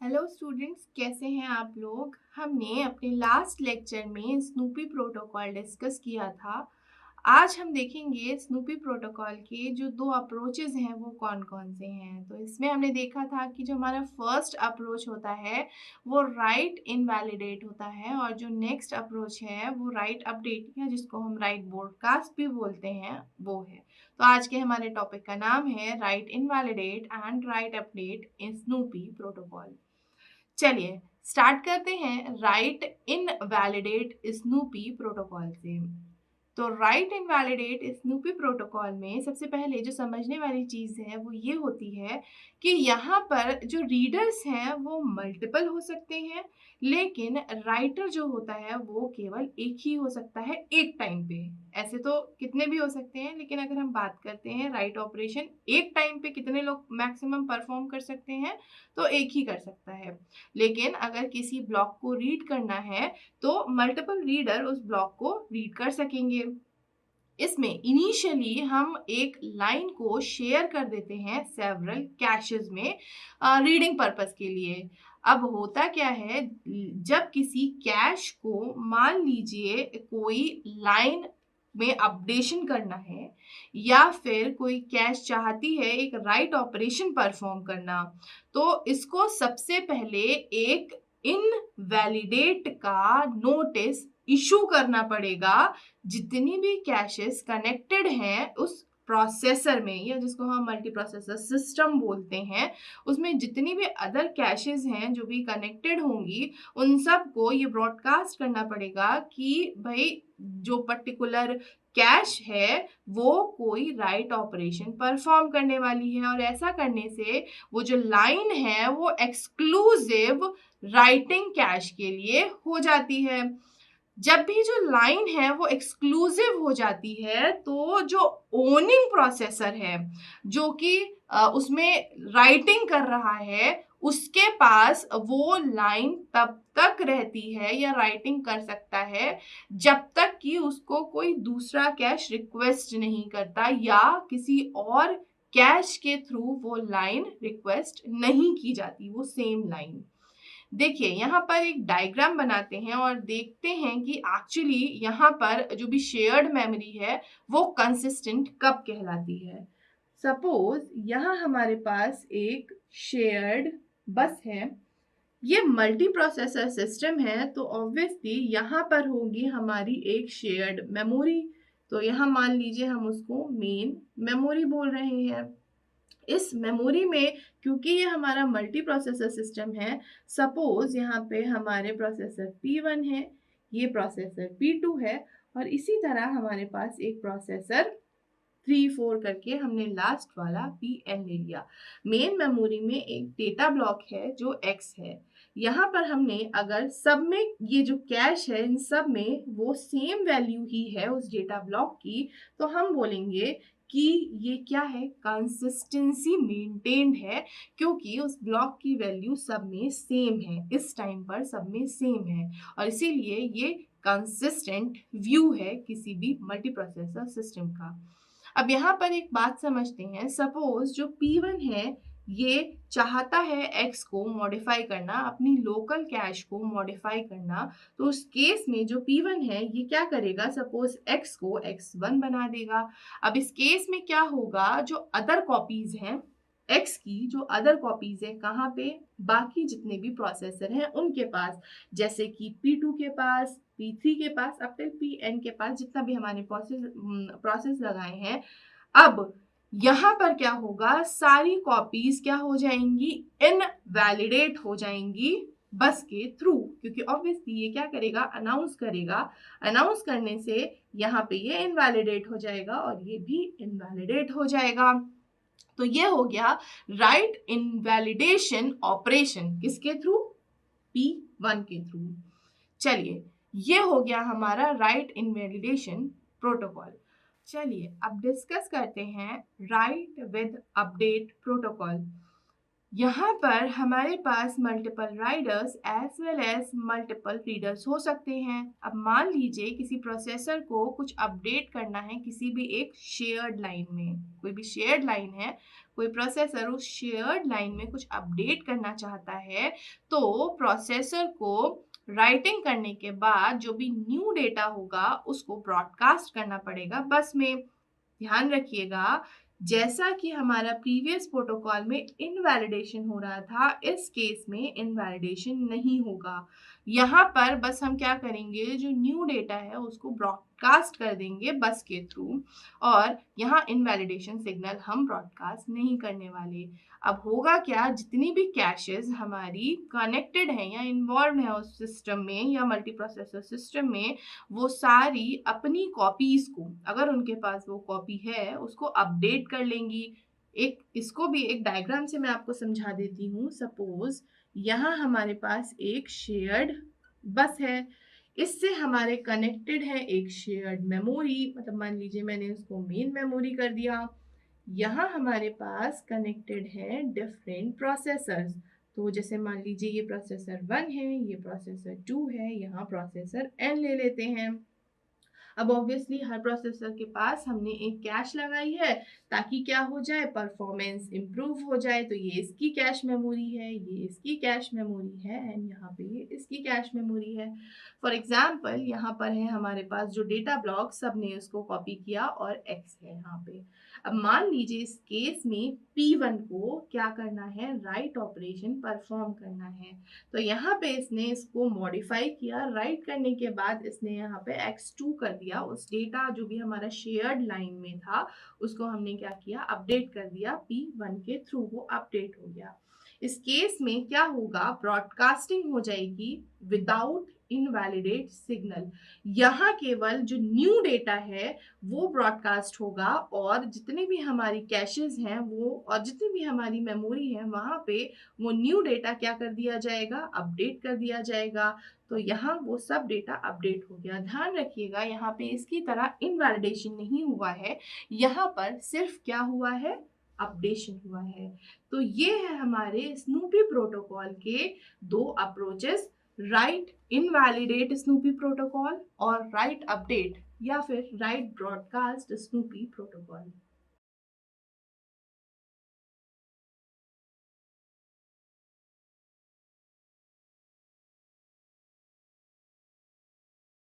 Hello students, कैसे हैं आप लोग। हमने अपने लास्ट लेक्चर में स्नूपी प्रोटोकॉल डिस्कस किया था। आज हम देखेंगे स्नूपी प्रोटोकॉल के जो दो अप्रोचेस हैं वो कौन कौन से हैं। तो इसमें हमने देखा था कि जो हमारा फर्स्ट अप्रोच होता है वो राइट इनवैलिडेट होता है, और जो नेक्स्ट अप्रोच है वो राइट अपडेट या जिसको हम राइट ब्रॉडकास्ट भी बोलते हैं वो है। तो आज के हमारे टॉपिक का नाम है right invalidate and right update in Snoopy protocol. चलिए स्टार्ट करते हैं राइट इनवैलिडेट स्नूपी प्रोटोकॉल से। तो राइट इनवैलिडेट स्नूपी प्रोटोकॉल में सबसे पहले जो समझने वाली चीज़ है वो ये होती है कि यहाँ पर जो रीडर्स हैं वो मल्टीपल हो सकते हैं, लेकिन राइटर जो होता है वो केवल एक ही हो सकता है एक टाइम पे। ऐसे तो कितने भी हो सकते हैं, लेकिन अगर हम बात करते हैं राइट ऑपरेशन एक टाइम पे कितने लोग मैक्सिमम परफॉर्म कर सकते हैं, तो एक ही कर सकता है। लेकिन अगर किसी ब्लॉक को रीड करना है तो मल्टीपल रीडर उस ब्लॉक को रीड कर सकेंगे। इसमें इनिशियली हम एक लाइन को शेयर कर देते हैं सेवरल कैशेस में रीडिंग पर्पस के लिए। अब होता क्या है, जब किसी कैश को मान लीजिए कोई लाइन में अपडेशन करना है या फिर कोई कैश चाहती है एक राइट ऑपरेशन परफॉर्म करना, तो इसको सबसे पहले एक इनवैलिडेट का नोटिस इशू करना पड़ेगा। जितनी भी कैशेस कनेक्टेड हैं उस प्रोसेसर में, या जिसको हम मल्टी प्रोसेसर सिस्टम बोलते हैं, उसमें जितनी भी अदर कैशेस हैं जो भी कनेक्टेड होंगी, उन सब को ये ब्रॉडकास्ट करना पड़ेगा कि भाई जो पर्टिकुलर कैश है वो कोई राइट ऑपरेशन परफॉर्म करने वाली है, और ऐसा करने से वो जो लाइन है वो एक्सक्लूसिव राइटिंग कैश के लिए हो जाती है। जब भी जो लाइन है वो एक्सक्लूसिव हो जाती है तो जो ओनिंग प्रोसेसर है जो कि उसमें राइटिंग कर रहा है, उसके पास वो लाइन तब तक रहती है या राइटिंग कर सकता है जब तक कि उसको कोई दूसरा कैश रिक्वेस्ट नहीं करता या किसी और कैश के थ्रू वो लाइन रिक्वेस्ट नहीं की जाती, वो सेम लाइन। देखिए यहाँ पर एक डायग्राम बनाते हैं और देखते हैं कि एक्चुअली यहाँ पर जो भी शेयर्ड मेमोरी है वो कंसिस्टेंट कब कहलाती है। सपोज यहाँ हमारे पास एक शेयर्ड बस है, ये मल्टी प्रोसेसर सिस्टम है, तो ऑब्वियसली यहाँ पर होगी हमारी एक शेयर्ड मेमोरी। तो यहाँ मान लीजिए हम उसको मेन मेमोरी बोल रहे हैं। इस मेमोरी में क्योंकि ये हमारा मल्टी प्रोसेसर सिस्टम है, सपोज यहाँ पे हमारे प्रोसेसर P1 है, ये प्रोसेसर P2 है, और इसी तरह हमारे पास एक प्रोसेसर 3 4 करके हमने लास्ट वाला PN ले लिया। मेन मेमोरी में एक डेटा ब्लॉक है जो X है। यहाँ पर हमने अगर सब में ये जो कैश है इन सब में वो सेम वैल्यू ही है उस डेटा ब्लॉक की, तो हम बोलेंगे कि ये क्या है, कंसिस्टेंसी मेंटेन्ड है, क्योंकि उस ब्लॉक की वैल्यू सब में सेम है, इस टाइम पर सब में सेम है, और इसीलिए ये कंसिस्टेंट व्यू है किसी भी मल्टी प्रोसेसर सिस्टम का। अब यहाँ पर एक बात समझते हैं, सपोज जो P1 है ये चाहता है X को मॉडिफाई करना, अपनी लोकल कैश को मॉडिफाई करना, तो उस केस में जो P1 है ये क्या करेगा, सपोज X को X1 बना देगा। अब इस केस में क्या होगा, जो अदर कॉपीज हैं X की, जो अदर कॉपीज है कहाँ पे, बाकी जितने भी प्रोसेसर हैं उनके पास, जैसे कि P2 के पास, P3 के पास, अब तक PN के पास, जितना भी हमारे प्रोसेस लगाए हैं। अब यहाँ पर क्या होगा, सारी कॉपीज क्या हो जाएंगी, इनवैलिडेट हो जाएंगी बस के थ्रू, क्योंकि ऑब्वियसली ये क्या करेगा, अनाउंस करेगा। अनाउंस करने से यहाँ पे ये इनवैलिडेट हो जाएगा और ये भी इनवैलिडेट हो जाएगा। तो ये हो गया राइट इनवैलिडेशन ऑपरेशन, किसके थ्रू, P1 के थ्रू। चलिए ये हो गया हमारा राइट इनवैलिडेशन प्रोटोकॉल। चलिए अब डिस्कस करते हैं राइट विद अपडेट प्रोटोकॉल। यहाँ पर हमारे पास multiple writers as well as multiple readers हो सकते हैं। अब मान लीजिए किसी प्रोसेसर को कुछ अपडेट करना है किसी भी एक शेयर्ड लाइन में, कोई भी शेयर्ड लाइन है, कोई प्रोसेसर उस शेयर्ड लाइन में कुछ अपडेट करना चाहता है, तो प्रोसेसर को राइटिंग करने के बाद जो भी न्यू डेटा होगा उसको ब्रॉडकास्ट करना पड़ेगा बस में। ध्यान रखिएगा, जैसा कि हमारा प्रीवियस प्रोटोकॉल में इनवैलिडेशन हो रहा था, इस केस में इनवैलिडेशन नहीं होगा। यहाँ पर बस हम क्या करेंगे, जो न्यू डेटा है उसको ब्रॉडकास्ट कर देंगे बस के थ्रू, और यहाँ इनवैलिडेशन सिग्नल हम ब्रॉडकास्ट नहीं करने वाले। अब होगा क्या, जितनी भी कैशेस हमारी कनेक्टेड हैं या इन्वॉल्व हैं उस सिस्टम में या मल्टी प्रोसेसर सिस्टम में, वो सारी अपनी कॉपीज को, अगर उनके पास वो कॉपी है, उसको अपडेट कर लेंगी। एक इसको भी एक डायग्राम से मैं आपको समझा देती हूँ। सपोज यहाँ हमारे पास एक शेयर्ड बस है, इससे हमारे कनेक्टेड है एक शेयर्ड मेमोरी, मतलब मान लीजिए मैंने इसको मेन मेमोरी कर दिया। यहाँ हमारे पास कनेक्टेड है डिफरेंट प्रोसेसर्स, तो जैसे मान लीजिए ये प्रोसेसर 1 है, ये प्रोसेसर 2 है, यहाँ प्रोसेसर n ले लेते हैं। अब ऑब्वियसली हर प्रोसेसर के पास हमने एक कैश लगाई है, ताकि क्या हो जाए, परफॉर्मेंस इम्प्रूव हो जाए। तो ये इसकी कैश मेमोरी है, ये इसकी कैश मेमोरी है, एंड यहाँ पे ये इसकी कैश मेमोरी है। फॉर एग्जाम्पल यहाँ पर है हमारे पास जो डेटा ब्लॉक, सब ने उसको कॉपी किया और x है यहाँ पे। अब मान लीजिए इस केस में P1 को क्या करना है, राइट ऑपरेशन परफॉर्म करना है। तो यहाँ पे इसने इसको मॉडिफाई किया, राइट करने के बाद इसने यहाँ पे x2 कर दिया, उस डेटा जो भी हमारा शेयर्ड लाइन में था उसको हमने क्या किया, अपडेट कर दिया, P1 के थ्रू वो अपडेट हो गया। इस केस में क्या होगा, ब्रॉडकास्टिंग हो जाएगी विदाउट इनवैलिडेट सिग्नल। यहाँ केवल जो न्यू डेटा है वो ब्रॉडकास्ट होगा, और जितने भी हमारी कैशेस हैं वो, और जितनी भी हमारी मेमोरी है वहाँ पे वो न्यू डेटा क्या कर दिया जाएगा, अपडेट कर दिया जाएगा। तो यहाँ वो सब डेटा अपडेट हो गया। ध्यान रखिएगा, यहाँ पे इसकी तरह इनवैलिडेशन नहीं हुआ है, यहाँ पर सिर्फ क्या हुआ है, अपडेशन हुआ है। तो ये है हमारे स्नूपी प्रोटोकॉल के दो approaches, right invalidate Snoopy protocol और राइट अपडेट या फिर राइट ब्रॉडकास्ट स्नूपी प्रोटोकॉल।